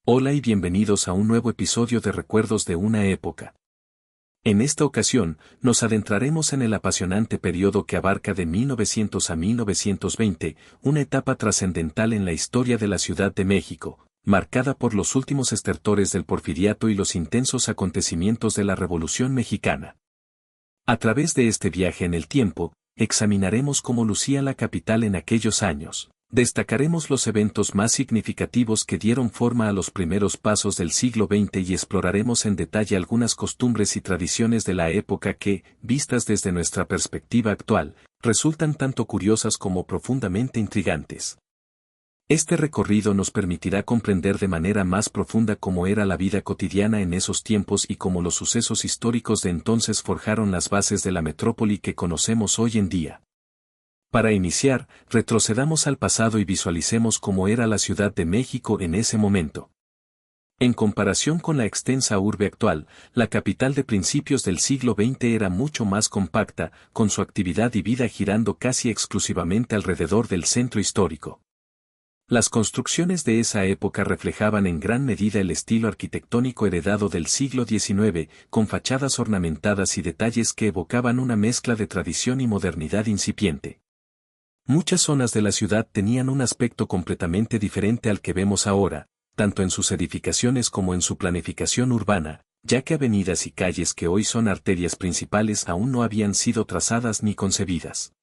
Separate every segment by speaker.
Speaker 1: Hola y bienvenidos a un nuevo episodio de Recuerdos de una época. En esta ocasión, nos adentraremos en el apasionante periodo que abarca de 1900 a 1920, una etapa trascendental en la historia de la Ciudad de México, marcada por los últimos estertores del Porfiriato y los intensos acontecimientos de la Revolución Mexicana. A través de este viaje en el tiempo, examinaremos cómo lucía la capital en aquellos años. Destacaremos los eventos más significativos que dieron forma a los primeros pasos del siglo XX y exploraremos en detalle algunas costumbres y tradiciones de la época que, vistas desde nuestra perspectiva actual, resultan tanto curiosas como profundamente intrigantes. Este recorrido nos permitirá comprender de manera más profunda cómo era la vida cotidiana en esos tiempos y cómo los sucesos históricos de entonces forjaron las bases de la metrópoli que conocemos hoy en día. Para iniciar, retrocedamos al pasado y visualicemos cómo era la Ciudad de México en ese momento. En comparación con la extensa urbe actual, la capital de principios del siglo XX era mucho más compacta, con su actividad y vida girando casi exclusivamente alrededor del centro histórico. Las construcciones de esa época reflejaban en gran medida el estilo arquitectónico heredado del siglo XIX, con fachadas ornamentadas y detalles que evocaban una mezcla de tradición y modernidad incipiente. Muchas zonas de la ciudad tenían un aspecto completamente diferente al que vemos ahora, tanto en sus edificaciones como en su planificación urbana, ya que avenidas y calles que hoy son arterias principales aún no habían sido trazadas ni concebidas.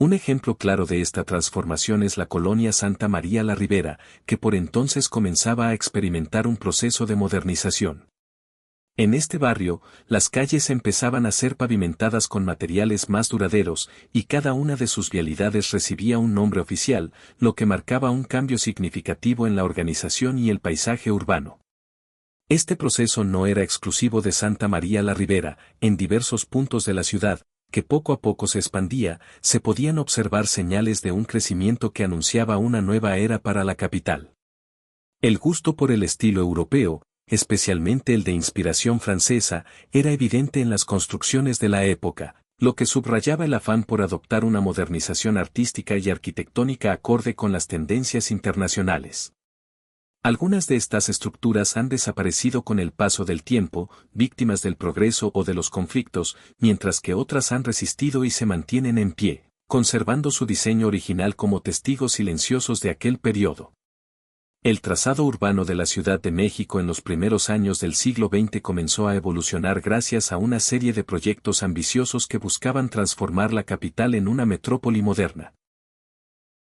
Speaker 1: Un ejemplo claro de esta transformación es la colonia Santa María la Ribera, que por entonces comenzaba a experimentar un proceso de modernización. En este barrio, las calles empezaban a ser pavimentadas con materiales más duraderos, y cada una de sus vialidades recibía un nombre oficial, lo que marcaba un cambio significativo en la organización y el paisaje urbano. Este proceso no era exclusivo de Santa María la Ribera, en diversos puntos de la ciudad, que poco a poco se expandía, se podían observar señales de un crecimiento que anunciaba una nueva era para la capital. El gusto por el estilo europeo, especialmente el de inspiración francesa, era evidente en las construcciones de la época, lo que subrayaba el afán por adoptar una modernización artística y arquitectónica acorde con las tendencias internacionales. Algunas de estas estructuras han desaparecido con el paso del tiempo, víctimas del progreso o de los conflictos, mientras que otras han resistido y se mantienen en pie, conservando su diseño original como testigos silenciosos de aquel periodo. El trazado urbano de la Ciudad de México en los primeros años del siglo XX comenzó a evolucionar gracias a una serie de proyectos ambiciosos que buscaban transformar la capital en una metrópoli moderna.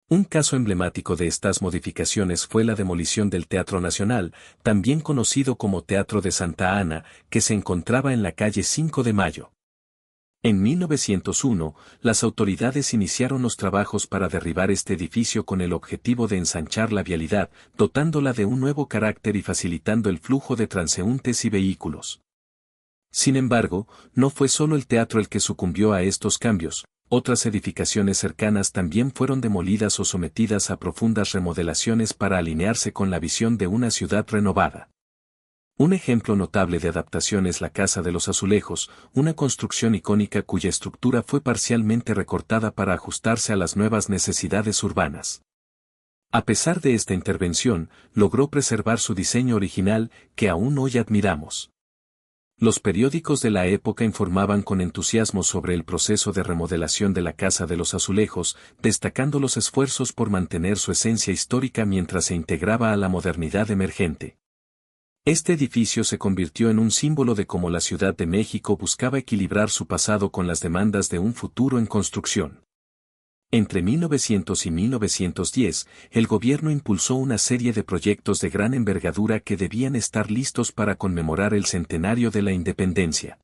Speaker 1: Un caso emblemático de estas modificaciones fue la demolición del Teatro Nacional, también conocido como Teatro de Santa Ana, que se encontraba en la calle 5 de Mayo. En 1901, las autoridades iniciaron los trabajos para derribar este edificio con el objetivo de ensanchar la vialidad, dotándola de un nuevo carácter y facilitando el flujo de transeúntes y vehículos. Sin embargo, no fue solo el teatro el que sucumbió a estos cambios, otras edificaciones cercanas también fueron demolidas o sometidas a profundas remodelaciones para alinearse con la visión de una ciudad renovada. Un ejemplo notable de adaptación es la Casa de los Azulejos, una construcción icónica cuya estructura fue parcialmente recortada para ajustarse a las nuevas necesidades urbanas. A pesar de esta intervención, logró preservar su diseño original, que aún hoy admiramos. Los periódicos de la época informaban con entusiasmo sobre el proceso de remodelación de la Casa de los Azulejos, destacando los esfuerzos por mantener su esencia histórica mientras se integraba a la modernidad emergente. Este edificio se convirtió en un símbolo de cómo la Ciudad de México buscaba equilibrar su pasado con las demandas de un futuro en construcción. Entre 1900 y 1910, el gobierno impulsó una serie de proyectos de gran envergadura que debían estar listos para conmemorar el centenario de la independencia.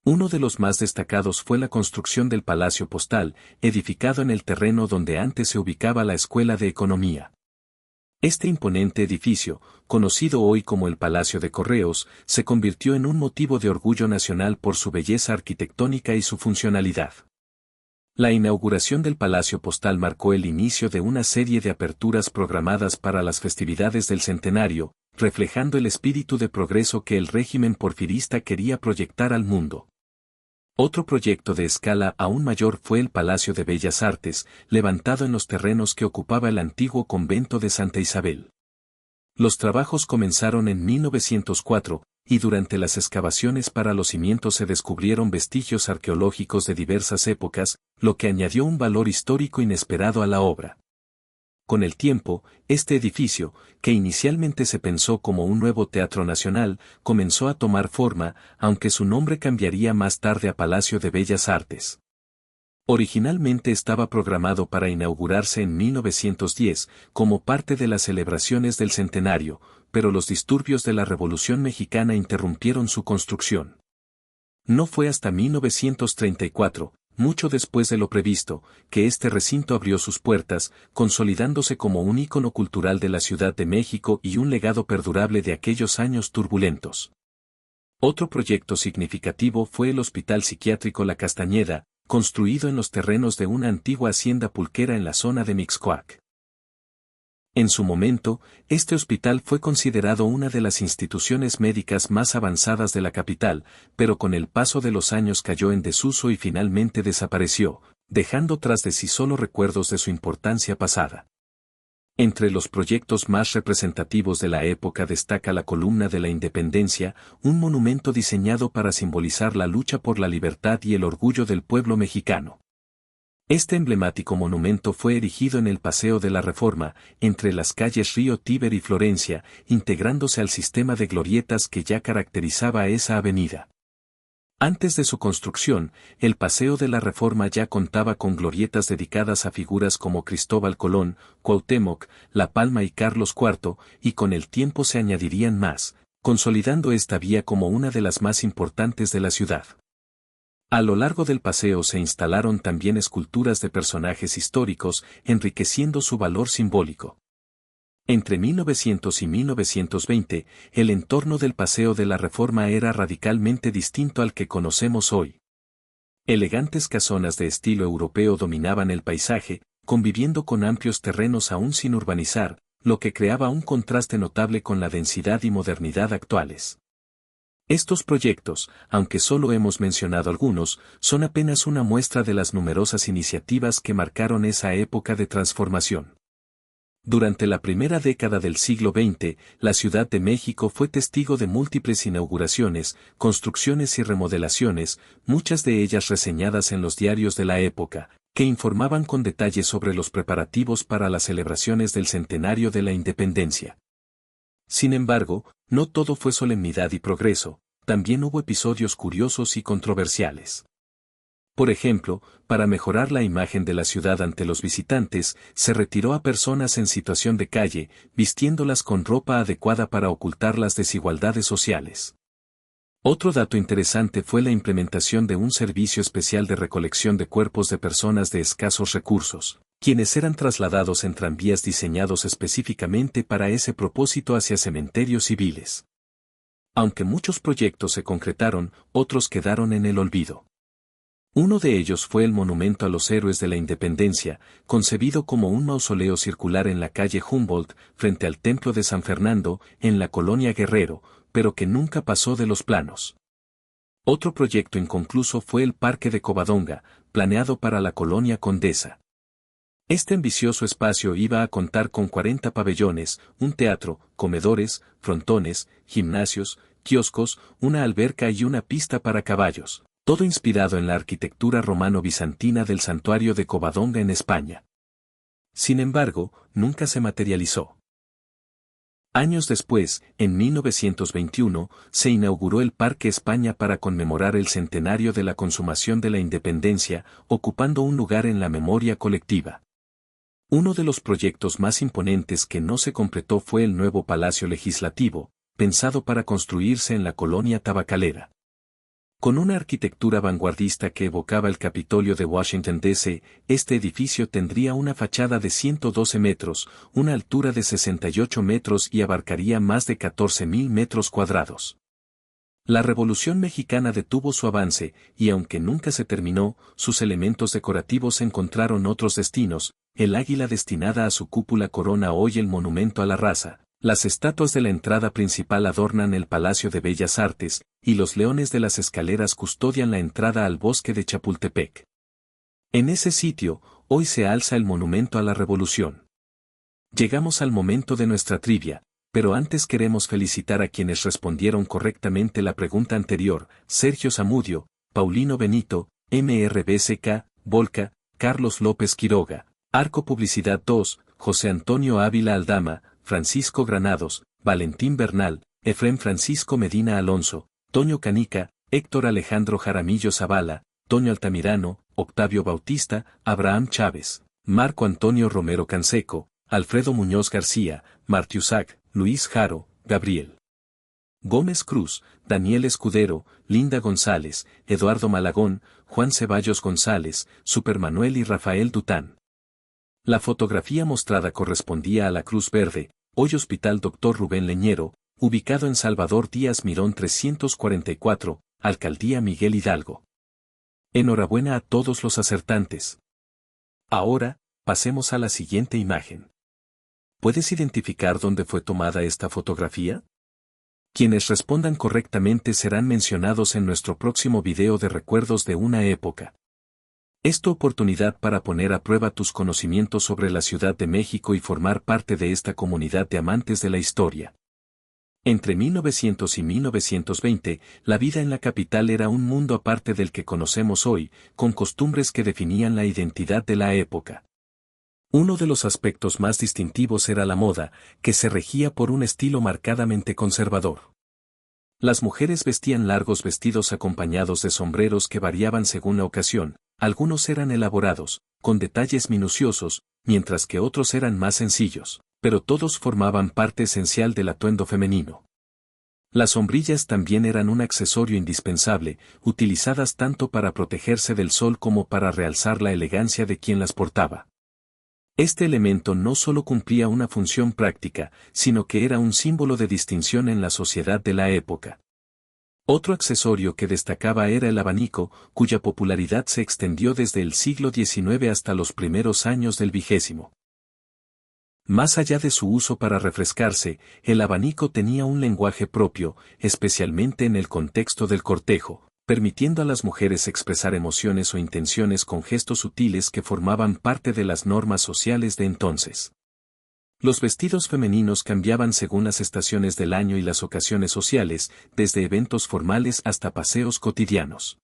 Speaker 1: Uno de los más destacados fue la construcción del Palacio Postal, edificado en el terreno donde antes se ubicaba la Escuela de Economía. Este imponente edificio, conocido hoy como el Palacio de Correos, se convirtió en un motivo de orgullo nacional por su belleza arquitectónica y su funcionalidad. La inauguración del Palacio Postal marcó el inicio de una serie de aperturas programadas para las festividades del centenario, reflejando el espíritu de progreso que el régimen porfirista quería proyectar al mundo. Otro proyecto de escala aún mayor fue el Palacio de Bellas Artes, levantado en los terrenos que ocupaba el antiguo convento de Santa Isabel. Los trabajos comenzaron en 1904, y durante las excavaciones para los cimientos se descubrieron vestigios arqueológicos de diversas épocas, lo que añadió un valor histórico inesperado a la obra. Con el tiempo, este edificio, que inicialmente se pensó como un nuevo Teatro Nacional, comenzó a tomar forma, aunque su nombre cambiaría más tarde a Palacio de Bellas Artes. Originalmente estaba programado para inaugurarse en 1910, como parte de las celebraciones del centenario, pero los disturbios de la Revolución Mexicana interrumpieron su construcción. No fue hasta 1934, mucho después de lo previsto, que este recinto abrió sus puertas, consolidándose como un ícono cultural de la Ciudad de México y un legado perdurable de aquellos años turbulentos. Otro proyecto significativo fue el Hospital Psiquiátrico La Castañeda, construido en los terrenos de una antigua hacienda pulquera en la zona de Mixcoac. En su momento, este hospital fue considerado una de las instituciones médicas más avanzadas de la capital, pero con el paso de los años cayó en desuso y finalmente desapareció, dejando tras de sí solo recuerdos de su importancia pasada. Entre los proyectos más representativos de la época destaca la Columna de la Independencia, un monumento diseñado para simbolizar la lucha por la libertad y el orgullo del pueblo mexicano. Este emblemático monumento fue erigido en el Paseo de la Reforma, entre las calles Río Tíber y Florencia, integrándose al sistema de glorietas que ya caracterizaba a esa avenida. Antes de su construcción, el Paseo de la Reforma ya contaba con glorietas dedicadas a figuras como Cristóbal Colón, Cuauhtémoc, La Palma y Carlos IV, y con el tiempo se añadirían más, consolidando esta vía como una de las más importantes de la ciudad. A lo largo del paseo se instalaron también esculturas de personajes históricos, enriqueciendo su valor simbólico. Entre 1900 y 1920, el entorno del Paseo de la Reforma era radicalmente distinto al que conocemos hoy. Elegantes casonas de estilo europeo dominaban el paisaje, conviviendo con amplios terrenos aún sin urbanizar, lo que creaba un contraste notable con la densidad y modernidad actuales. Estos proyectos, aunque solo hemos mencionado algunos, son apenas una muestra de las numerosas iniciativas que marcaron esa época de transformación. Durante la primera década del siglo XX, la Ciudad de México fue testigo de múltiples inauguraciones, construcciones y remodelaciones, muchas de ellas reseñadas en los diarios de la época, que informaban con detalle sobre los preparativos para las celebraciones del centenario de la independencia. Sin embargo, no todo fue solemnidad y progreso, también hubo episodios curiosos y controversiales. Por ejemplo, para mejorar la imagen de la ciudad ante los visitantes, se retiró a personas en situación de calle, vistiéndolas con ropa adecuada para ocultar las desigualdades sociales. Otro dato interesante fue la implementación de un servicio especial de recolección de cuerpos de personas de escasos recursos, quienes eran trasladados en tranvías diseñados específicamente para ese propósito hacia cementerios civiles. Aunque muchos proyectos se concretaron, otros quedaron en el olvido. Uno de ellos fue el Monumento a los Héroes de la Independencia, concebido como un mausoleo circular en la calle Humboldt, frente al Templo de San Fernando, en la colonia Guerrero, pero que nunca pasó de los planos. Otro proyecto inconcluso fue el Parque de Covadonga, planeado para la colonia Condesa. Este ambicioso espacio iba a contar con 40 pabellones, un teatro, comedores, frontones, gimnasios, kioscos, una alberca y una pista para caballos. Todo inspirado en la arquitectura romano-bizantina del santuario de Covadonga en España. Sin embargo, nunca se materializó. Años después, en 1921, se inauguró el Parque España para conmemorar el centenario de la consumación de la independencia, ocupando un lugar en la memoria colectiva. Uno de los proyectos más imponentes que no se completó fue el nuevo Palacio Legislativo, pensado para construirse en la colonia tabacalera. Con una arquitectura vanguardista que evocaba el Capitolio de Washington, D.C., este edificio tendría una fachada de 112 metros, una altura de 68 metros y abarcaría más de 14.000 metros cuadrados. La Revolución Mexicana detuvo su avance, y aunque nunca se terminó, sus elementos decorativos encontraron otros destinos, el águila destinada a su cúpula corona hoy el Monumento a la Raza. Las estatuas de la entrada principal adornan el Palacio de Bellas Artes, y los leones de las escaleras custodian la entrada al bosque de Chapultepec. En ese sitio, hoy se alza el Monumento a la Revolución. Llegamos al momento de nuestra trivia. pero antes queremos felicitar a quienes respondieron correctamente la pregunta anterior: Sergio Zamudio, Paulino Benito, MRBSK, Volca, Carlos López Quiroga, Arco Publicidad 2, José Antonio Ávila Aldama, Francisco Granados, Valentín Bernal, Efrén Francisco Medina Alonso, Toño Canica, Héctor Alejandro Jaramillo Zavala, Toño Altamirano, Octavio Bautista, Abraham Chávez, Marco Antonio Romero Canseco, Alfredo Muñoz García, Martiusac, Luis Jaro, Gabriel Gómez Cruz, Daniel Escudero, Linda González, Eduardo Malagón, Juan Ceballos González, Supermanuel y Rafael Dután. La fotografía mostrada correspondía a la Cruz Verde, hoy Hospital Dr. Rubén Leñero, ubicado en Salvador Díaz Mirón 344, Alcaldía Miguel Hidalgo. Enhorabuena a todos los acertantes. Ahora, pasemos a la siguiente imagen. ¿Puedes identificar dónde fue tomada esta fotografía? Quienes respondan correctamente serán mencionados en nuestro próximo video de recuerdos de una época. Es tu oportunidad para poner a prueba tus conocimientos sobre la Ciudad de México y formar parte de esta comunidad de amantes de la historia. Entre 1900 y 1920, la vida en la capital era un mundo aparte del que conocemos hoy, con costumbres que definían la identidad de la época. Uno de los aspectos más distintivos era la moda, que se regía por un estilo marcadamente conservador. Las mujeres vestían largos vestidos acompañados de sombreros que variaban según la ocasión, algunos eran elaborados, con detalles minuciosos, mientras que otros eran más sencillos, pero todos formaban parte esencial del atuendo femenino. Las sombrillas también eran un accesorio indispensable, utilizadas tanto para protegerse del sol como para realzar la elegancia de quien las portaba. Este elemento no solo cumplía una función práctica, sino que era un símbolo de distinción en la sociedad de la época. Otro accesorio que destacaba era el abanico, cuya popularidad se extendió desde el siglo XIX hasta los primeros años del XX. Más allá de su uso para refrescarse, el abanico tenía un lenguaje propio, especialmente en el contexto del cortejo, permitiendo a las mujeres expresar emociones o intenciones con gestos sutiles que formaban parte de las normas sociales de entonces. Los vestidos femeninos cambiaban según las estaciones del año y las ocasiones sociales, desde eventos formales hasta paseos cotidianos.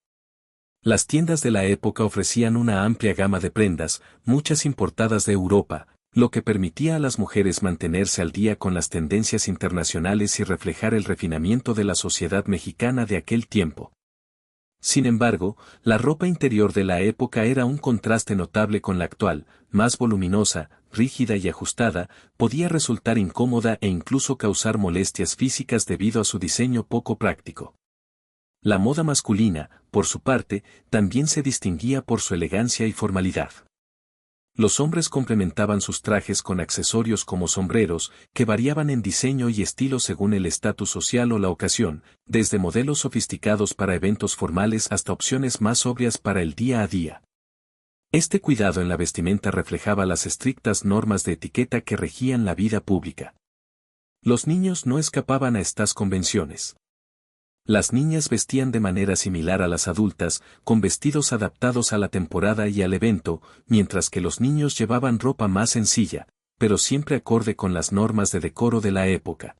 Speaker 1: Las tiendas de la época ofrecían una amplia gama de prendas, muchas importadas de Europa, lo que permitía a las mujeres mantenerse al día con las tendencias internacionales y reflejar el refinamiento de la sociedad mexicana de aquel tiempo. Sin embargo, la ropa interior de la época era un contraste notable con la actual, más voluminosa, rígida y ajustada, podía resultar incómoda e incluso causar molestias físicas debido a su diseño poco práctico. La moda masculina, por su parte, también se distinguía por su elegancia y formalidad. Los hombres complementaban sus trajes con accesorios como sombreros, que variaban en diseño y estilo según el estatus social o la ocasión, desde modelos sofisticados para eventos formales hasta opciones más sobrias para el día a día. Este cuidado en la vestimenta reflejaba las estrictas normas de etiqueta que regían la vida pública. Los niños no escapaban a estas convenciones. Las niñas vestían de manera similar a las adultas, con vestidos adaptados a la temporada y al evento, mientras que los niños llevaban ropa más sencilla, pero siempre acorde con las normas de decoro de la época.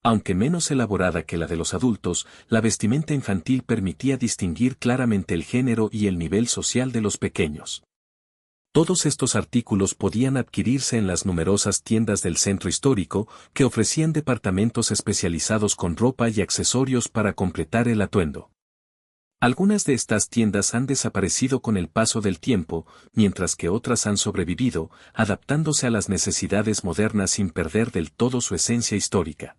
Speaker 1: Aunque menos elaborada que la de los adultos, la vestimenta infantil permitía distinguir claramente el género y el nivel social de los pequeños. Todos estos artículos podían adquirirse en las numerosas tiendas del centro histórico, que ofrecían departamentos especializados con ropa y accesorios para completar el atuendo. Algunas de estas tiendas han desaparecido con el paso del tiempo, mientras que otras han sobrevivido, adaptándose a las necesidades modernas sin perder del todo su esencia histórica.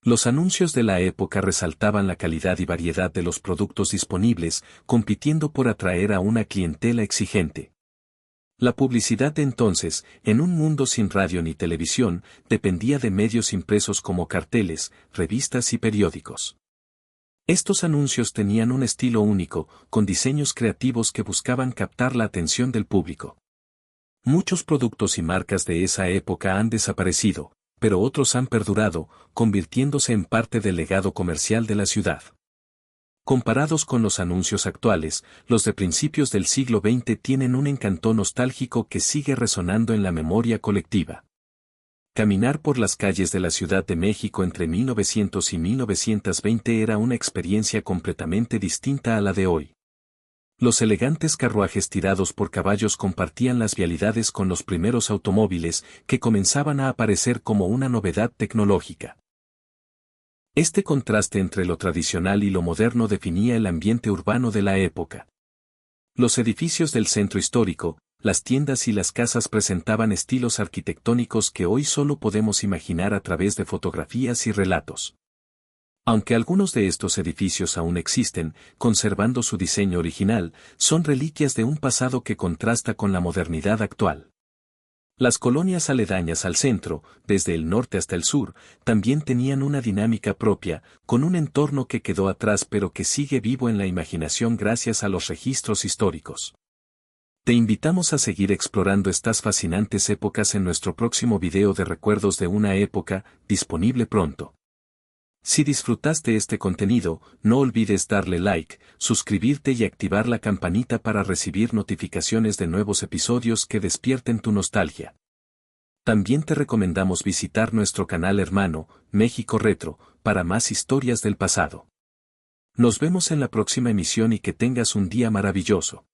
Speaker 1: Los anuncios de la época resaltaban la calidad y variedad de los productos disponibles, compitiendo por atraer a una clientela exigente. La publicidad de entonces, en un mundo sin radio ni televisión, dependía de medios impresos como carteles, revistas y periódicos. Estos anuncios tenían un estilo único, con diseños creativos que buscaban captar la atención del público. Muchos productos y marcas de esa época han desaparecido, pero otros han perdurado, convirtiéndose en parte del legado comercial de la ciudad. Comparados con los anuncios actuales, los de principios del siglo XX tienen un encanto nostálgico que sigue resonando en la memoria colectiva. Caminar por las calles de la Ciudad de México entre 1900 y 1920 era una experiencia completamente distinta a la de hoy. Los elegantes carruajes tirados por caballos compartían las vialidades con los primeros automóviles que comenzaban a aparecer como una novedad tecnológica. Este contraste entre lo tradicional y lo moderno definía el ambiente urbano de la época. Los edificios del centro histórico, las tiendas y las casas presentaban estilos arquitectónicos que hoy solo podemos imaginar a través de fotografías y relatos. Aunque algunos de estos edificios aún existen, conservando su diseño original, son reliquias de un pasado que contrasta con la modernidad actual. Las colonias aledañas al centro, desde el norte hasta el sur, también tenían una dinámica propia, con un entorno que quedó atrás pero que sigue vivo en la imaginación gracias a los registros históricos. Te invitamos a seguir explorando estas fascinantes épocas en nuestro próximo video de recuerdos de una época, disponible pronto. Si disfrutaste este contenido, no olvides darle like, suscribirte y activar la campanita para recibir notificaciones de nuevos episodios que despierten tu nostalgia. También te recomendamos visitar nuestro canal hermano, México Retro, para más historias del pasado. Nos vemos en la próxima emisión y que tengas un día maravilloso.